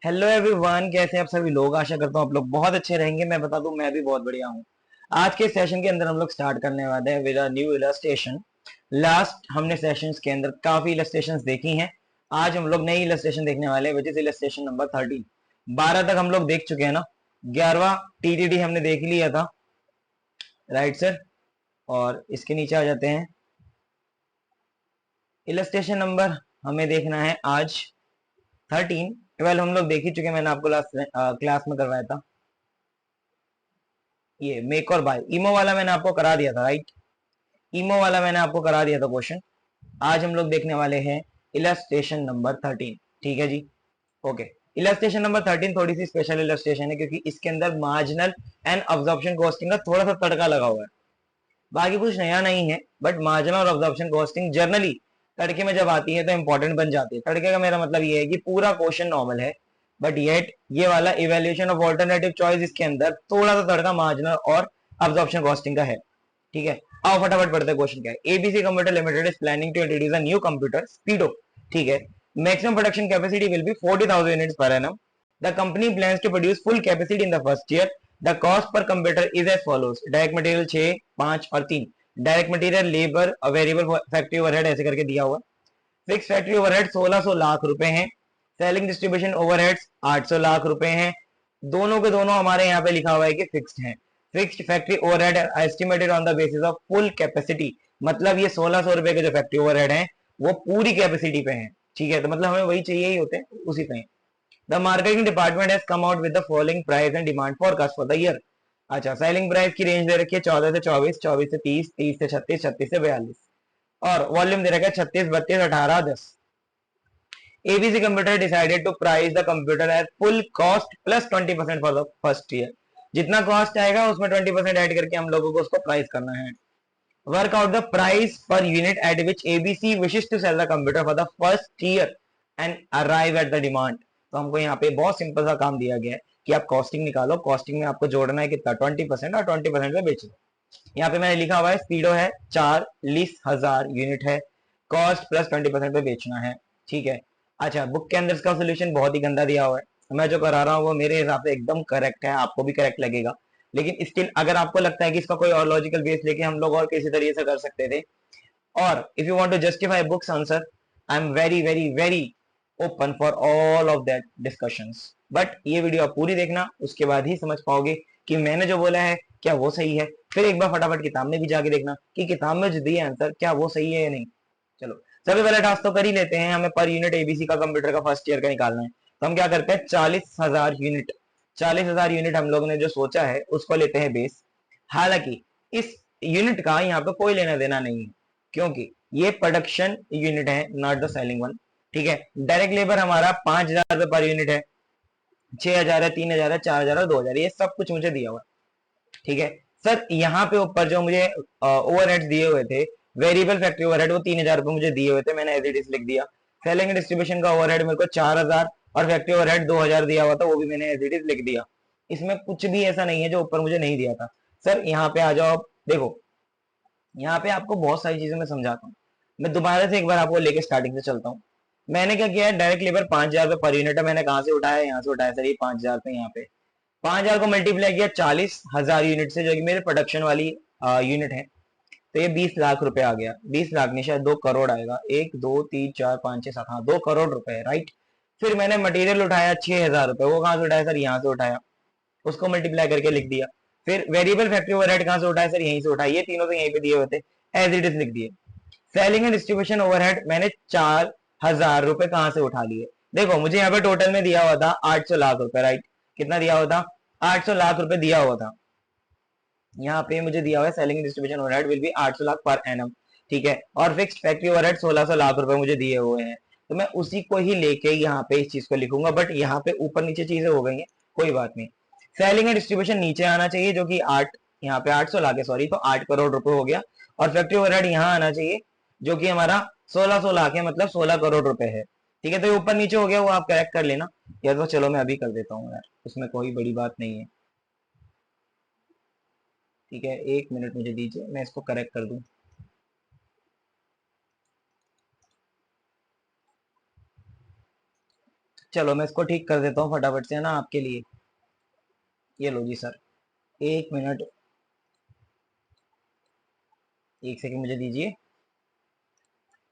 Hello everyone, कैसे हैं आप सभी लोग। आशा करता हूँ आप लोग बहुत अच्छे रहेंगे। मैं बता दूं, मैं भी बहुत बढ़िया हूँ। आज के सेशन के अंदर हम लोग स्टार्ट करने वाले हैं with a new illustration. Last हमने सेशंस के अंदर काफी इलस्ट्रेशंस देखी हैं। आज हम लोग नई इलस्ट्रेशन देखने वाले हैं, विच इज इलस्ट्रेशन नंबर 13। 12 तक हम लोग देख चुके हैं ना। 11वां टीटीडी हमने देख लिया था, राइट सर। और इसके नीचे आ जाते हैं। इलस्ट्रेशन नंबर हमें देखना है आज 13। 12 हम लोग देख ही चुके हैं, मैंने आपको लास्ट क्लास में करवाया था। ये मेक और बाय इमो वाला मैंने आपको करा दिया था, राइट। इमो वाला मैंने आपको करा दिया था क्वेश्चन। आज हम लोग देखने वाले हैं इलस्ट्रेशन नंबर 13। ठीक है जी, ओके। इलस्ट्रेशन नंबर 13 थोड़ी सी स्पेशल इलस्ट्रेशन है, क्योंकि इसके अंदर मार्जिनल एंड अब्जॉर्प्शन कॉस्टिंग का थोड़ा सा तड़का लगा हुआ है। बाकी कुछ नया नहीं है, बट मार्जिनल और अब्जॉर्प्शन कॉस्टिंग जनरली तड़के में जब आती है तो इंपॉर्टेंट बन जाती है। तड़के का मेरा मतलब ये है कि पूरा क्वेश्चन नॉर्मल है, बट येट ये वाला इवेल्युएशन ऑफ ऑल्टरनेटिव चॉइस इसके अंदर थोड़ा सा तड़का मार्जिनल और अब्जॉर्प्शन कॉस्टिंग का है। ठीक है, आओ फटाफट पढ़ते हैं क्वेश्चन क्या है। ABC computer limited is planning to introduce a new computer speedo. ठीक है, maximum production capacity will be 40,000 units per annum. The company plans to produce full capacity in the first year. The cost per computer is as follows. Direct material 6, 5 और 3। Direct material, labour, variable factory overhead ऐसे करके दिया हुआ। Fix factory overhead 1600 lakh रुपए हैं। Selling distribution overheads 800 lakh रुपए हैं। दोनों के दोनों हमारे यहाँ पे लिखा हुआ है कि फिक्स्ड हैं। Fixed factory overhead estimated on the basis of full capacity. मतलब ये 1600 रुपए के जो फैक्ट्री ओवरहेड है वो पूरी कैपेसिटी पे है। ठीक है, तो मतलब हमें वही चाहिए ही होते हैं, उसी पे। The marketing department has come out with the following price and demand forecast for the year. अच्छा, सेलिंग प्राइस की रेंज दे रखी है 14 से 24, 24 से 30, 30 से 36, 36 से 42। और वॉल्यूम दे रखा है 36, 32, 18, 10। ABC Computer decided to price the computer at full cost plus 20% for the first year। जितना कॉस्ट आएगा उसमें 20% ऐड करके हम लोगों को उसको प्राइस करना है। Work out the price per unit at which ABC wishes to sell the computer for the first year and arrive at the demand. तो हमको यहाँ पे बहुत सिंपल सा काम दिया गया है कि आप कॉस्टिंग निकालो। कॉस्टिंग में आपको जोड़ना है कितना, 20%, और 20% में बेचना। यहाँ पे मैंने लिखा हुआ है स्पीडो है 40,000 यूनिट है, कॉस्ट प्लस 20% पे बेचना है। ठीक है। अच्छा, बुक के अंदर इसका सोल्यूशन बहुत ही गंदा दिया हुआ है। मैं जो करा रहा हूँ वो मेरे हिसाब से एकदम करेक्ट है, आपको भी करेक्ट लगेगा। लेकिन स्टिल अगर आपको लगता है कि इसका कोई और लॉजिकल बेस लेके हम लोग और किसी तरीके से कर सकते थे, और if you want to justify books answer, I am very very very open for all of that discussions. But ये वीडियो आप पूरी देखना, उसके बाद ही समझ पाओगे कि मैंने जो बोला है क्या वो सही है। फिर एक बार फटाफट किताब में भी जाके देखना कि किताब में जो दिया आंसर क्या वो सही है या नहीं। चलो, सबसे पहले टास्क तो कर ही लेते हैं। हमें पर यूनिट एबीसी का कंप्यूटर का फर्स्ट ईयर का निकालना है। तो हम क्या करते हैं, 40,000 यूनिट। 40,000 यूनिट हम लोगों ने जो सोचा है उसको लेते हैं बेस। हालांकि इस यूनिट का यहाँ पे कोई लेना देना नहीं है, क्योंकि ये प्रोडक्शन यूनिट है, नॉट द सेलिंग वन। ठीक है। डायरेक्ट लेबर हमारा 5,000 रुपए पर यूनिट है, 6,000 है, 3,000 है, 4,000 और 2,000, ये सब कुछ मुझे दिया हुआ है। ठीक है सर, यहाँ पे ऊपर जो मुझे ओवरहेड्स दिए हुए थे, वेरिएबल फैक्ट्री ओवरहेड, वो 3,000 रुपए मुझे दिए हुए थे, मैंने एज इट इज लिख दिया। सेलिंग डिस्ट्रीब्यूशन का ओवरहेड मेरे को 4,000 और फैक्ट्री ओवरहेड 2,000 दिया हुआ था, वो भी मैंने एज इट इज लिख दिया। इसमें कुछ भी ऐसा नहीं है जो ऊपर मुझे नहीं दिया था। सर यहाँ पे आ जाओ, देखो यहाँ पे आपको बहुत सारी चीजें मैं समझाता हूँ। मैं दोबारा से एक बार आपको लेके स्टार्टिंग से चलता हूँ। मैंने क्या किया है, डायरेक्ट लेबर 5,000 रुपए पर यूनिट है, मैंने कहाँ से उठाया, यहाँ से उठाया सर, ये 5,000 पे, यहाँ पे 5,000 को मल्टीप्लाई किया 40,000 यूनिट से, जो कि मेरे प्रोडक्शन वाली यूनिट है। तो ये 20 लाख रुपए आ गया। 20 लाख नहीं, शायद 2 करोड़ आएगा। 1, 2, 3, 4, 5, 6, 7, हाँ 2 करोड़ रुपए है, राइट। फिर मैंने मटेरियल उठाया 6,000 रुपए, वो कहाँ से उठाया सर, यहाँ से उठाया, उसको मल्टीप्लाई करके लिख दिया। फिर वेरिएबल फैक्ट्री ओवरहेड कहाँ से उठाया सर, यहीं से उठाया, ये तीनों तो यहीं पे दिए हुए थे, एज इट इज लिख दिए। सेलिंग एंड डिस्ट्रीब्यूशन ओवरहेड मैंने 4,000 रुपए कहाँ से उठा लिए। देखो मुझे यहाँ पे टोटल में दिया हुआ था 800 लाख रुपए, राइट। कितना दिया हुआ था, 800 लाख रुपए दिया हुआ था। यहाँ पे मुझे दिया हुआ है selling distribution overhead will be 800 lakh per annum. ठीक है, और फिक्स्ड फैक्ट्री ओवरहेड 1600 लाख रुपए मुझे दिए हुए हैं। तो मैं उसी को ही लेके यहाँ पे इस चीज को लिखूंगा, बट यहाँ पे ऊपर नीचे चीजें हो गई हैं, कोई बात नहीं। सेलिंग एंड डिस्ट्रीब्यूशन नीचे आना चाहिए, जो कि 8, यहाँ पे 800 लाख है, सॉरी, तो 8 करोड़ रुपए हो गया। और फैक्ट्री ओवरहेड यहाँ आना चाहिए, जो कि हमारा 1600 लाख है, मतलब 16 करोड़ रुपए है। ठीक है, तो ये ऊपर नीचे हो गया, वो आप करेक्ट कर लेना। या तो चलो मैं अभी कर देता हूँ यार, उसमें कोई बड़ी बात नहीं है। ठीक है, 1 मिनट मुझे दीजिए, मैं इसको करेक्ट कर दूं। चलो मैं इसको ठीक कर देता हूँ फटाफट से, है ना, आपके लिए। ये लो जी सर, 1 मिनट, 1 सेकंड मुझे दीजिए।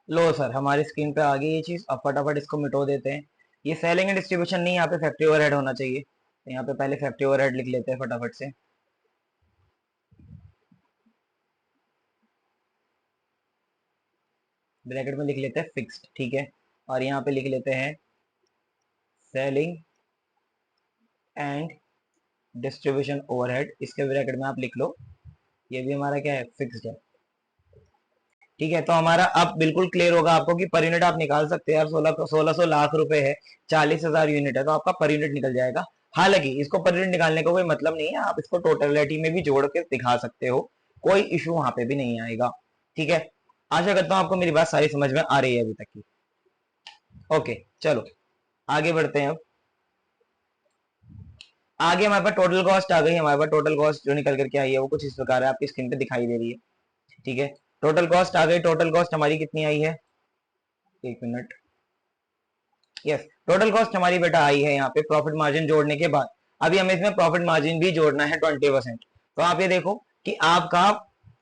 लो सर, हमारी स्क्रीन पे आ गई ये चीज। अब फटाफट इसको मिटो देते हैं। ये सेलिंग एंड डिस्ट्रीब्यूशन नहीं, यहाँ पे फैक्ट्री ओवरहेड होना चाहिए, तो यहाँ पे पहले फैक्ट्री ओवरहेड लिख लेते हैं फटाफट से। ब्रैकेट में लिख लेते हैं फिक्स्ड, ठीक है। और यहाँ पे लिख लेते हैं सेलिंग एंड डिस्ट्रीब्यूशन ओवरहेड, इसके ब्रैकेट में आप लिख लो, ये भी हमारा क्या है, फिक्स्ड है। ठीक है, तो हमारा अब बिल्कुल क्लियर होगा आपको कि पर यूनिट आप निकाल सकते हैं यार। 1600 लाख रुपए है, 40,000 यूनिट है, तो आपका पर यूनिट निकल जाएगा। हालांकि इसको पर यूनिट निकालने का कोई मतलब नहीं है, आप इसको टोटलिटी में भी जोड़ के दिखा सकते हो, कोई इशू वहां पे भी नहीं आएगा। ठीक है, आशा करता हूं आपको मेरी बात सारी समझ में आ रही है अभी तक की। ओके चलो आगे बढ़ते हैं। अब आगे हमारे पास टोटल कॉस्ट आ गई। हमारे पास टोटल कॉस्ट जो निकल करके आई है वो कुछ इस प्रकार है, आपकी स्क्रीन पे दिखाई दे रही है। ठीक है, टोटल कॉस्ट आ गई। टोटल कॉस्ट हमारी कितनी आई है, 1 मिनट। यस, टोटल कॉस्ट हमारी बेटा आई है यहाँ पे प्रॉफिट मार्जिन जोड़ने के बाद। अभी हमें इसमें प्रॉफिट मार्जिन भी जोड़ना है 20%। तो आप ये देखो कि आपका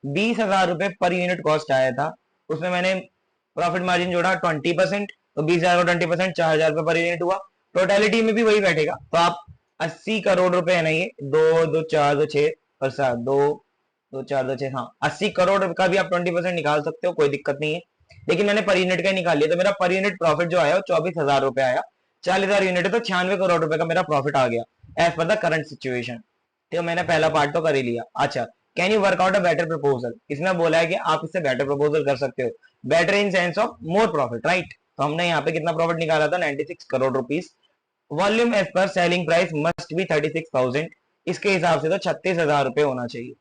20,000 रुपए पर यूनिट कॉस्ट आया था, उसमें मैंने प्रॉफिट मार्जिन जोड़ा 20%, तो 20,000 का 20%, 4,000 रुपए पर यूनिट हुआ। टोटलिटी में भी वही बैठेगा, तो आप 80 करोड़ रुपए है ना, ये दो दो चार दो छह और सात, दो दो चार दो छह, हाँ 80 करोड़ का भी आप 20% निकाल सकते हो, कोई दिक्कत नहीं है। लेकिन मैंने पर यूनिट का निकाल लिया, तो मेरा पर यूनिट प्रॉफिट जो आया वो 24,000 रुपए आया। 40,000 यूनिट है तो 96 करोड़ रुपए का मेरा प्रॉफिट आ गया as per the current situation. तो मैंने पहला पार्ट तो कर ही लिया। अच्छा, can you work out a better proposal, इसमें बोला है कि आप इससे बेटर प्रपोजल कर सकते हो, better in sense of more profit, right. तो हमने यहाँ पे कितना प्रॉफिट निकाला था, 96 crore rupees. Volume as per selling price must be 36,000, इसके हिसाब से तो 36,000 रुपए होना चाहिए।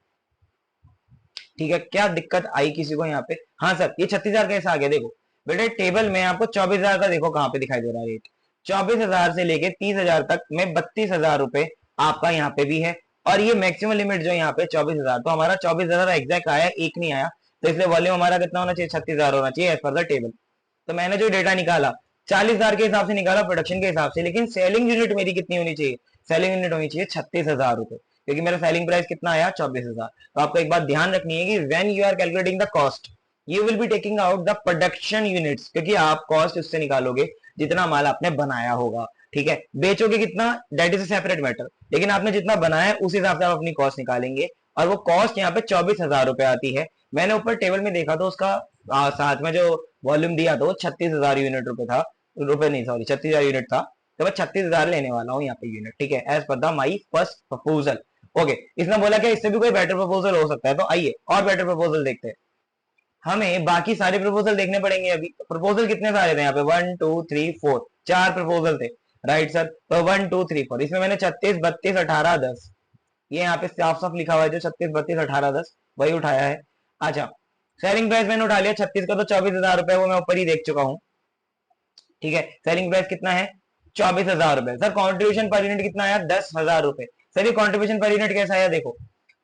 ठीक है, क्या दिक्कत आई किसी को यहाँ पे? हाँ सर, ये 36,000 कैसे आ गया? देखो बेटे, टेबल में आपको 24,000 का देखो कहाँ पे दिखाई दे रहा है रेट। 24,000 से लेके 30,000 तक में 32,000 रुपए आपका यहाँ पे भी है। और ये मैक्सिमम लिमिट जो यहाँ पे 24,000, तो हमारा 24,000 एग्जैक्ट आया, एक नहीं आया, तो इसलिए वॉल्यूम हमारा कितना होना चाहिए, 36,000 होना चाहिए एज पर द टेबल। तो मैंने जो डेटा निकाला 40,000 के हिसाब से निकाला, प्रोडक्शन के हिसाब से, लेकिन सेलिंग यूनिट मेरी कितनी होनी चाहिए, सेलिंग यूनिट होनी चाहिए 36,000 रुपए, क्योंकि मेरा सेलिंग प्राइस कितना आया, 24,000। तो आपको एक बात ध्यान रखनी है कि when you are calculating the cost, you will be taking out the production units, क्योंकि आप कॉस्ट उससे निकालोगे जितना माल आपने बनाया होगा। ठीक है, बेचोगे कितना, that is a separate matter, लेकिन आपने जितना बनाया है उस हिसाब से आप अपनी कॉस्ट निकालेंगे। और वो कॉस्ट यहाँ पे 24,000 रुपए आती है। मैंने ऊपर टेबल में देखा तो उसका साथ में जो वॉल्यूम दिया था वो 36,000 यूनिट रुपए था, रुपए नहीं सॉरी 36,000 यूनिट था। तो मैं 36,000 लेने वाला हूँ यहाँ पे यूनिट। ठीक है, as per the my first proposal. Okay, इसने बोला कि इससे भी कोई बेटर प्रपोजल हो सकता है, तो आइए और बेटर प्रपोजल देखते हैं। हमें बाकी सारे प्रपोजल देखने पड़ेंगे। अभी प्रपोजल कितने सारे थे यहाँ पे, 1 2 3 4, 4 प्रपोजल थे, राइट सर। तो 1 2 3 4, इसमें मैंने 36 32 18 10, ये यहाँ पे साफ साफ लिखा हुआ है जो 36 32 18 10 वही उठाया है। अच्छा, सेलिंग प्राइस मैंने उठा लिया 36 का, तो 24,000 रुपए वो मैं ऊपर ही देख चुका हूँ। ठीक है, सेलिंग प्राइस कितना है, 24,000 रुपए। सर कॉन्ट्रीब्यूशन पर यूनिट कितना आया, 10,000 रुपए। सर ये कॉन्ट्रीब्यूशन पर यूनिट कैसा आया, देखो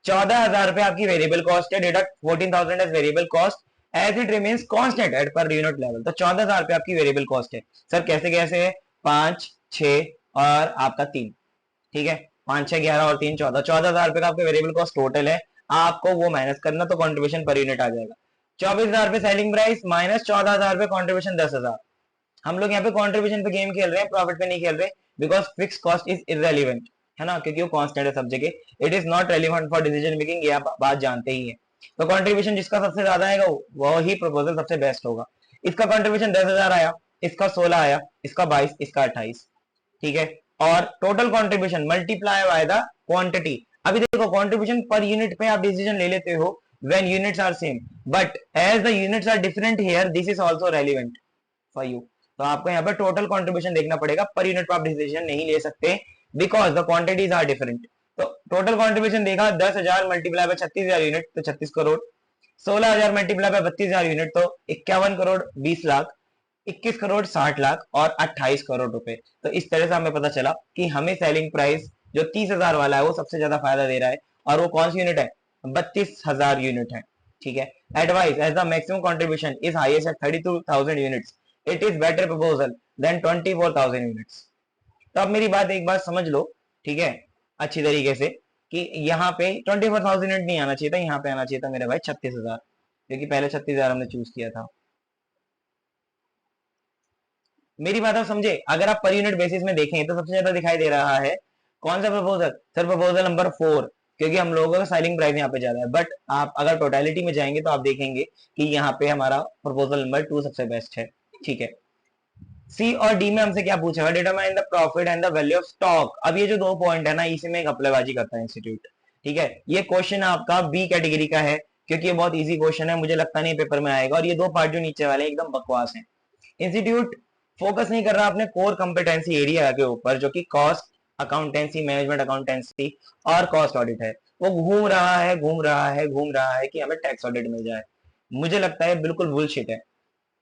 14,000 रुपए आपकी वेरिएबल कॉस्ट है, deduct 14,000 as variable cost, as it remains constant at per unit level. तो 14,000 रुपए आपकी वेरिएबल कॉस्ट है। सर कैसे कैसे है, 5 6 और आपका 3। ठीक है, 5 6 11 और 3 14, 14,000 रुपए का आपका वेरिएबल कॉस्ट टोटल है। आपको वो माइनस करना, तो कॉन्ट्रीब्यूशन पर यूनिट आ जाएगा 24,000 रुपए सेलिंग प्राइस माइनस 14,000 रुपए कॉन्ट्रीब्यूशन 10,000। हम लोग यहाँ पे कंट्रीब्यूशन पे गेम खेल रहे हैं, प्रॉफिट पे नहीं खेल रहे, because fix cost is irrelevant, है ना, क्योंकि वो कांस्टेंट है सब जगह। It is not relevant for decision making, ये आप बात जानते ही है। तो कंट्रीब्यूशन जिसका सबसे ज्यादा आएगा वो ही प्रपोजल सबसे बेस्ट होगा। इसका कंट्रीब्यूशन 10,000 आया, इसका 16 आया, इसका 22, इसका 28। ठीक है, और total contribution multiply by the quantity. अभी देखो कंट्रीब्यूशन पर यूनिट पे आप डिसीजन ले लेते हो when units are same, but as the units are different here, this is also relevant for you. तो आपको यहाँ पे टोटल कंट्रीब्यूशन देखना पड़ेगा, पर यूनिट पर आप डिसीजन नहीं ले सकते, because the quantities are different. तो टोटल कंट्रीब्यूशन देखा, 10,000 मल्टीप्लाई बाय 36,000 यूनिट तो 36 करोड़, 16,000 मल्टीप्लाई बाय 32,000 यूनिट तो 51 करोड़ 20 लाख, 21 करोड़ 60 लाख और 28 करोड़ रुपए। तो इस तरह से हमें पता चला कि हमें सेलिंग प्राइस जो 30,000 वाला है वो सबसे ज्यादा फायदा दे रहा है, और वो कौन सी यूनिट है, 32,000 यूनिट है। ठीक है, advice as the maximum contribution is highest at 32,000 units, it is better proposal than 24,000 units. तो आप मेरी बात एक बार समझ लो, ठीक है, अच्छी तरीके से, कि यहाँ पे 24,000 यूनिट नहीं आना चाहिए था, यहाँ पे आना चाहिए था मेरे भाई 36,000, क्योंकि पहले 36,000 हमने चूज किया था। मेरी बात आप समझे? अगर आप पर यूनिट बेसिस में देखें तो सबसे ज्यादा दिखाई दे रहा है कौन सा प्रपोजल? सर प्रपोजल नंबर 4, क्योंकि हम लोगों का सेलिंग प्राइस यहाँ पे ज्यादा है। बट आप अगर टोटलिटी में जाएंगे तो आप देखेंगे कि यहाँ पे हमारा प्रपोजल नंबर 2 सबसे बेस्ट है, ठीक है। सी और डी में हमसे क्या पूछा है? Determine the profit and the value of stock. अब ये जो 2 पॉइंट है ना, इसी में घपलेबाजी करता है इंस्टीट्यूट, ठीक है। ये क्वेश्चन आपका बी कैटेगरी का है, क्योंकि ये बहुत इजी क्वेश्चन है, मुझे लगता नहीं पेपर में आएगा। और ये 2 पार्ट जो नीचे वाले एकदम बकवास है। इंस्टीट्यूट फोकस नहीं कर रहा अपने कोर कंपिटेंसी एरिया के ऊपर, जो कि कॉस्ट अकाउंटेंसी, मैनेजमेंट अकाउंटेंसी और कॉस्ट ऑडिट है। वो घूम रहा है कि हमें टैक्स ऑडिट मिल जाए। मुझे लगता है बिल्कुल बुलशिट है।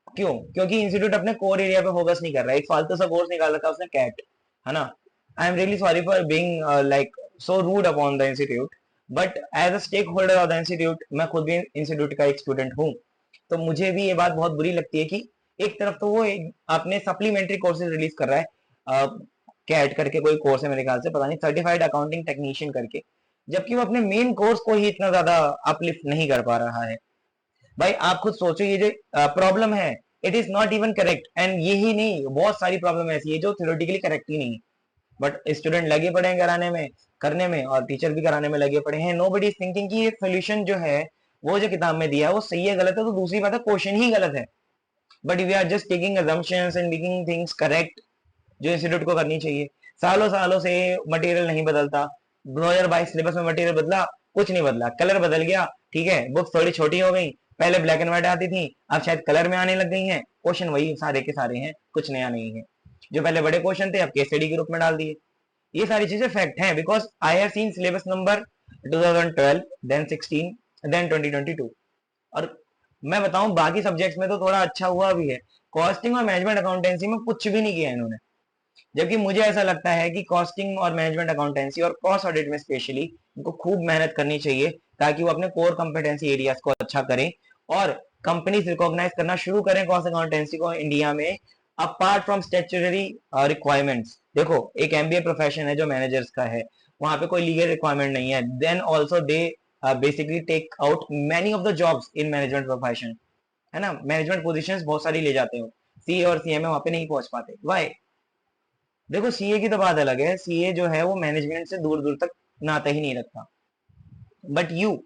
क्यों? क्योंकि इंस्टीट्यूट अपने कोर एरिया पे फोकस नहीं कर रहा है। एक फालतू सा कोर्स निकाल रखा है उसने, कैट, है ना। I am really sorry for being like so rude upon the institute, but as a stakeholder of the institute, मैं खुद भी इंस्टीट्यूट का एक स्टूडेंट हूँ, तो मुझे भी ये बात बहुत बुरी लगती है कि एक तरफ तो वो अपने सप्लीमेंट्री कोर्सेज रिलीज कर रहा है, कैट करके कोई कोर्स है मेरे ख्याल से, पता नहीं, सर्टिफाइड अकाउंटिंग टेक्नीशियन करके, जबकि वो अपने मेन कोर्स को ही इतना ज्यादा अपलिफ्ट नहीं कर पा रहा है। भाई आप खुद सोचो, ये जो प्रॉब्लम है, it is not even correct. And यही नहीं, बहुत सारी प्रॉब्लम ऐसी है जो थ्योरेटिकली करेक्ट ही नहीं, बट स्टूडेंट लगे पड़े हैं कराने में, करने में, और टीचर भी कराने में लगे पड़े हैं। नोबडी इज थिंकिंग कि ये सोल्यूशन जो है वो जो किताब में दिया है वो सही है गलत है, तो दूसरी बात है क्वेश्चन ही गलत है। But we are just taking assumptions and making things correct, जो इंस्टीट्यूट को करनी चाहिए। सालों सालों से मटेरियल नहीं बदलता। 2022 सिलेबस में मटेरियल बदला? कुछ नहीं बदला, कलर बदल गया, ठीक है। बुक्स थोड़ी छोटी हो गई, पहले ब्लैक एंड व्हाइट आती थी, अब शायद कलर में आने लग गई हैं। क्वेश्चन वही सारे के सारे हैं, कुछ नया नहीं है। जो पहले बड़े क्वेश्चन थे अब केस स्टडी के रूप में डाल दिए। ये सारी चीजें फैक्ट हैं, because I have seen syllabus number 2012, then 16, then 2022। और मैं बताऊं बाकी सब्जेक्ट्स में तो थोड़ा अच्छा हुआ भी है। कॉस्टिंग और मैनेजमेंट अकाउंटेंसी में कुछ भी नहीं किया इन्होंने, जबकि मुझे ऐसा लगता है कि कॉस्टिंग और मैनेजमेंट अकाउंटेंसी और कॉस्ट ऑडिट में स्पेशली इनको खूब मेहनत करनी चाहिए, ताकि वो अपने कोर कॉम्पिटेंसी एरियाज को अच्छा करें और कंपनीज रिकॉग्नाइज करना शुरू करें कॉस्ट अकाउंटेंसी को इंडिया में, अपार्ट फ्रॉम स्टैट्यूटरी रिक्वायरमेंट्स। देखो एक एमबीए प्रोफेशन है जो मैनेजर्स का है, वहां पे कोई लीगल रिक्वायरमेंट नहीं है। Then also they basically take out many of the jobs in management profession, है ना। मैनेजमेंट पोजीशंस बहुत सारी ले जाते हो, सीए और सीएमए वहां पे नहीं पहुंच पाते। वाई? देखो सीए की तो बात अलग है, सीए जो है वो मैनेजमेंट से दूर दूर तक नाता ही नहीं रखता। But you,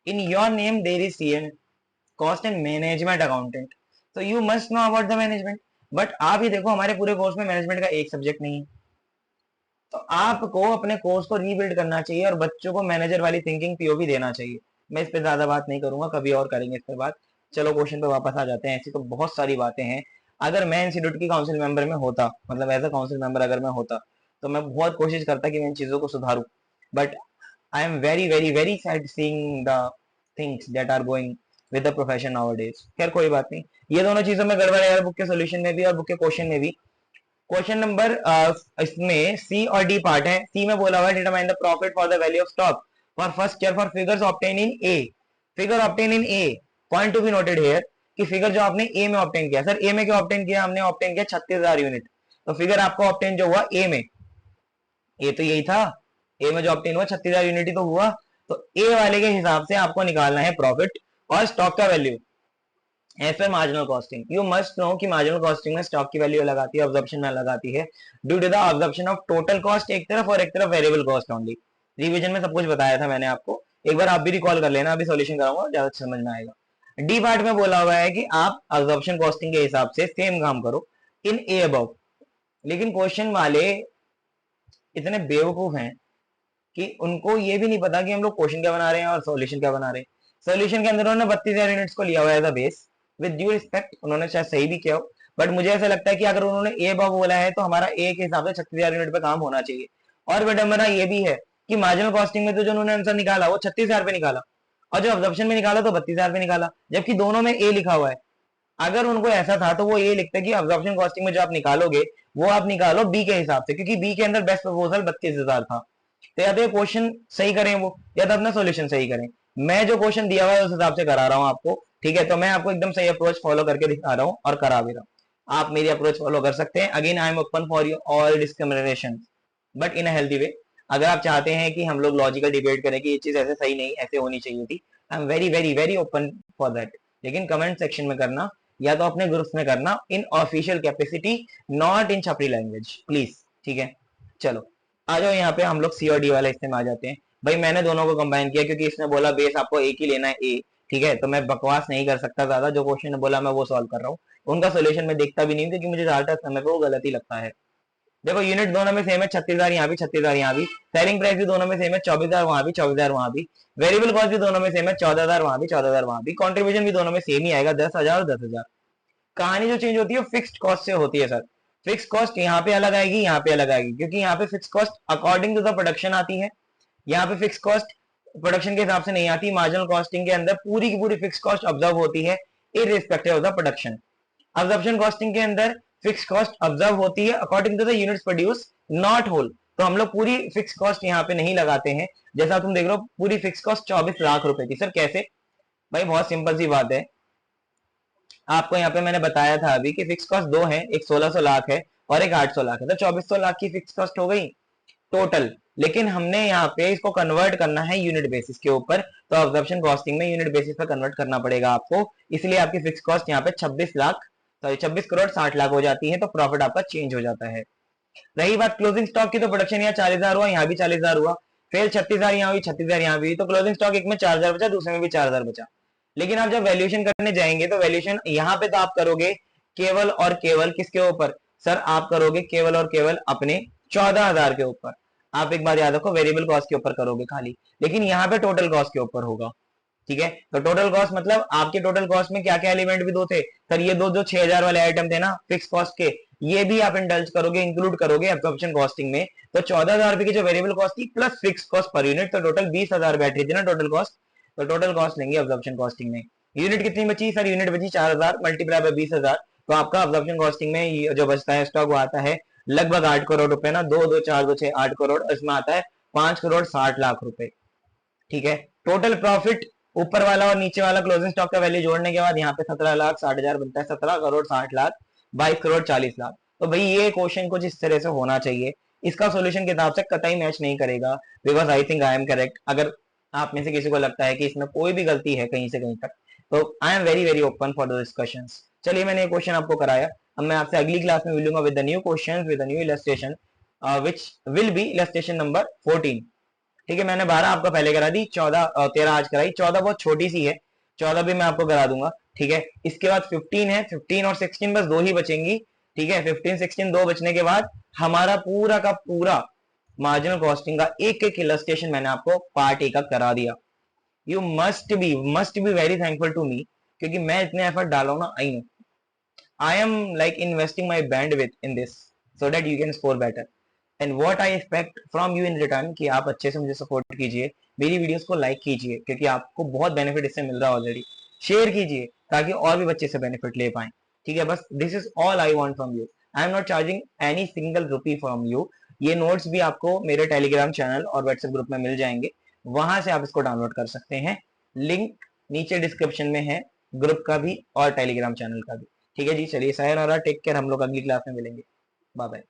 in your name there is CA, cost and management accountant, तो you must know about the management. But आप ही देखो हमारे पूरे कोर्स में मैनेजमेंट का एक सब्जेक्ट नहीं है। तो आपको अपने कोर्स को रीबिल्ड करना चाहिए और बच्चों को मैनेजर वाली थिंकिंग पीओवी देना चाहिए। मैं इस पे ज्यादा बात नहीं करूंगा, कभी और करेंगे इस पे बात। चलो क्वेश्चन पे वापस आ जाते हैं। ऐसी तो बहुत सारी बातें हैं। अगर मैं इंस्टीट्यूट की काउंसिल मेंबर में होता, मतलब एज अ काउंसिल मेंबर अगर मैं होता, तो मैं बहुत कोशिश करता कि मैं इन चीजों को सुधारूं। But I am very very very sad seeing the things that are going with the profession nowadays. खैर कोई बात नहीं, ये दोनों चीजों में गड़बड़ है यार, बुक के सोल्यूशन में भी और बुक के क्वेश्चन में भी। क्वेश्चन नंबर इसमें सी और डी पार्ट है। सी में बोला हुआ है determine the profit for the value of stock for first year for figures obtain in A. Figure obtain in A, point to be noted here, कि फिगर जो आपने ए में ऑब्टेन किया, सर ए में क्या ऑब्टेन किया हमने? ऑब्टेन किया 36,000 यूनिट। तो फिगर आपको ऑब्टेन जो हुआ ए में, ए तो यही था, ए में जो ऑब्टेन हुआ 36,000 यूनिट ही तो हुआ। तो ए वाले के हिसाब से आपको निकालना है प्रॉफिट और स्टॉक का value as per marginal costing. You must know कि मार्जिनल कॉस्टिंग में स्टॉक की वैल्यू अलग आती है, ऑब्जर्प्शन में अलग आती है, due to the absorption of total cost एक तरफ और एक तरफ वेरिएबल कॉस्ट ओनली। रिवीजन में सब कुछ बताया था मैंने आपको, एक बार आप भी रिकॉल कर लेना, अभी सॉल्यूशन कराऊंगा, ज्यादा समझ में आएगा। डी पार्ट में बोला हुआ है कि आप ऑब्जर्प्शन कॉस्टिंग के हिसाब से सेम काम करो इन ए अबव। लेकिन क्वेश्चन वाले इतने बेवकूफ हैं कि उनको ये भी नहीं पता कि हम लोग क्वेश्चन क्या बना रहे हैं और सॉल्यूशन क्या बना रहे हैं। सॉल्यूशन के अंदर उन्होंने 32,000 यूनिट्स को लिया हुआ है as a base. With due respect, उन्होंने शायद सही भी किया हो, बट मुझे ऐसा लगता है कि अगर उन्होंने ए बाब बोला है तो हमारा ए के हिसाब से 36,000 यूनिट पे काम होना चाहिए। और विडंबना ये भी है कि मार्जिनल कॉस्टिंग में तो जो उन्होंने आंसर निकाला वो 36,000 पे निकाला, और जो ऑब्जर्प्शन में निकाला तो 32,000 पे निकाला, जबकि दोनों में ए लिखा हुआ है। अगर उनको ऐसा था तो वो ये लिखते कि ऑब्जर्प्शन कॉस्टिंग में जो आप निकालोगे वो आप निकालो बी के हिसाब से, क्योंकि बी के अंदर बेस्ट प्रपोजल 32,000 था। तो या तो ये क्वेश्चन सही करें वो, या तो अपना सॉल्यूशन सही करें। मैं जो क्वेश्चन दिया हुआ है उस हिसाब से करा रहा हूँ आपको, ठीक है। तो मैं आपको एकदम सही अप्रोच फॉलो करके दिखा रहा हूँ और करा भी रहा हूँ। आप मेरी अप्रोच फॉलो कर सकते हैं। Again I am open for you all discrimination but in a healthy way. अगर आप चाहते हैं कि हम लोग लॉजिकल डिबेट करें कि ये चीज ऐसे सही नहीं, ऐसे होनी चाहिए थी, आई am very very very open for that. लेकिन कमेंट सेक्शन में करना या तो अपने ग्रुप्स में करना इन ऑफिशियल कैपेसिटी, नॉट इन छपरी लैंग्वेज प्लीज। ठीक है, चलो आ जाओ यहाँ पे हम लोग सी और डी वाले हिस्से में आ जाते हैं। भाई मैंने दोनों को कंबाइन किया क्योंकि इसने बोला बेस आपको एक ही लेना है ए, ठीक है, तो मैं बकवास नहीं कर सकता ज्यादा, जो क्वेश्चन ने बोला मैं वो सॉल्व कर रहा हूँ। उनका सोल्यूशन मैं देखता भी नहीं हूँ क्योंकि मुझे ज्यादातर समय पे वो गलत ही लगता है। देखो यूनिट दोनों में सेम है, 36,000 यहाँ भी 36,000 यहाँ भी। सेलिंग प्राइस भी दोनों में सेम है, 24,000 वहां भी 24,000 वहां भी। वेरिएबल कॉस्ट भी दोनों में सेम है, 14,000 वहां भी 14,000 वहां भी। कॉन्ट्रीब्यूशन भी दोनों में सेम ही आएगा, 10,000 और 10,000। कहानी जो चेंज होती है फिक्स्ड कॉस्ट से होती है सर। फिक्स कॉस्ट यहाँ पे अलग आएगी, यहाँ पे अलग आएगी, क्योंकि यहाँ पे fix cost according to the production आती है। यहाँ पे फिक्स कॉस्ट प्रोडक्शन के हिसाब से नहीं आती। मार्जिनल कॉस्टिंग के अंदर पूरी की पूरी फिक्स कॉस्ट ऑब्जर्व होती है irrespective of the production. Absorption costing के अंदर फिक्स कॉस्ट ऑब्जर्व होती है according to the units produce, not whole. तो हम लोग पूरी फिक्स कॉस्ट यहाँ पे नहीं लगाते हैं। जैसा तुम देख रहे हो पूरी फिक्स कॉस्ट 24 लाख रुपए थी सर, कैसे? भाई बहुत सिंपल सी बात है, आपको यहाँ पे मैंने बताया था अभी कि फिक्स कॉस्ट दो है, एक 1600 लाख है और एक 800 लाख है, तो 2400 लाख की फिक्स कॉस्ट हो गई टोटल। लेकिन हमने यहाँ पे इसको कन्वर्ट करना है यूनिट बेसिस के ऊपर, तो ऑब्जर्प्शन कॉस्टिंग में यूनिट बेसिस पर कन्वर्ट करना पड़ेगा आपको। इसलिए आपकी फिक्स कॉस्ट यहाँ पे 26 करोड़ 60 लाख हो जाती है, तो प्रॉफिट आपका चेंज हो जाता है। रही बात क्लोजिंग स्टॉक की, तो प्रोडक्शन यहाँ 40,000 हुआ, यहाँ भी 40,000 हुआ, फिर 36,000 यहाँ हुई, 36,000 यहाँ भी, तो क्लोजिंग स्टॉक एक में 4,000 बचा, दूसरे में भी 4,000 बचा। लेकिन आप जब वैल्यूएशन करने जाएंगे तो वैल्यूएशन यहाँ पे तो आप करोगे केवल और केवल किसके ऊपर सर? आप करोगे केवल और केवल अपने 14,000 के ऊपर। आप एक बार याद रखो वेरिएबल कॉस्ट के ऊपर करोगे खाली, लेकिन यहाँ पे टोटल कॉस्ट के ऊपर होगा। ठीक है, तो टोटल कॉस्ट मतलब आपके टोटल कॉस्ट में क्या क्या एलिमेंट भी दो थे सर? ये दो जो 6,000 वाले आइटम थे ना फिक्स कॉस्ट के, ये भी आप इंडल्ज करोगे, इंक्लूड करोगे एब्जॉर्प्शन कॉस्टिंग में। तो 14,000 रुपए की जो वेरिएबल कॉस्ट थी plus fix cost per unit, तो टोटल 20,000 बैठ रही थी ना टोटल कॉस्ट। तो टोटल कॉस्ट लेंगे एब्जॉर्प्शन कॉस्टिंग में। यूनिट कितनी बची सर? यूनिट बची 4,000 मल्टीप्लाई बाय 20,000, तो आपका एब्जॉर्प्शन कॉस्टिंग में जो बचता है स्टॉक वो आता है लगभग 8 करोड़ रुपए ना, 2 2 4 2 6 8 करोड़, इसमें आता है 5 करोड़ 60 लाख रुपए। ठीक है, टोटल प्रॉफिट ऊपर वाला और नीचे वाला क्लोजिंग स्टॉक का वैल्यू जोड़ने के बाद यहाँ पे 17,60,000 बनता है, 17 करोड़ 60 लाख, 22 करोड़ 40 लाख। तो भाई ये क्वेश्चन कुछ इस तरह से होना चाहिए। इसका सॉल्यूशन किताब से कतई मैच नहीं करेगा, because I think I am correct. अगर आप में से किसी को लगता है कि इसमें कोई भी गलती है कहीं से कहीं तक, तो आई am very very open for the discussion. चलिए मैंने ये क्वेश्चन आपको कराया, अब मैं आपसे अगली क्लास में मिलूंगा with the new question with the new illustration which will be illustration number 14। ठीक है, मैंने 12 आपको पहले करा दी, 14 13 आज कराई, 14 बहुत छोटी सी है, 14 भी मैं आपको करा दूंगा। ठीक है, इसके बाद 15 है, 15 और 16 बस दो ही बचेंगी। ठीक है, 15 16 दो बचने के बाद हमारा पूरा का पूरा मार्जिनल कॉस्टिंग का एक एक इलस्ट्रेशन मैंने आपको पार्ट ए का करा दिया। You must be very thankful to me, क्योंकि मैं इतने एफर्ट डाला हूं ना। I am like investing my bandwidth in this so that you can score better, and what I expect from you in return कि आप अच्छे से मुझे सपोर्ट कीजिए, मेरी वीडियोस को लाइक कीजिए क्योंकि आपको बहुत बेनिफिट इससे मिल रहा है ऑलरेडी, शेयर कीजिए ताकि और भी बच्चे से बेनिफिट ले पाए। ठीक है, बस this is all I want from you. I am not charging any single rupee from you. ये नोट्स भी आपको मेरे टेलीग्राम चैनल और व्हाट्सएप ग्रुप में मिल जाएंगे, वहां से आप इसको डाउनलोड कर सकते हैं। लिंक नीचे डिस्क्रिप्शन में है, ग्रुप का भी और टेलीग्राम चैनल का भी। ठीक है जी, चलिए सायोनारा, टेक केयर, हम लोग अगली क्लास में मिलेंगे, बाय बाय।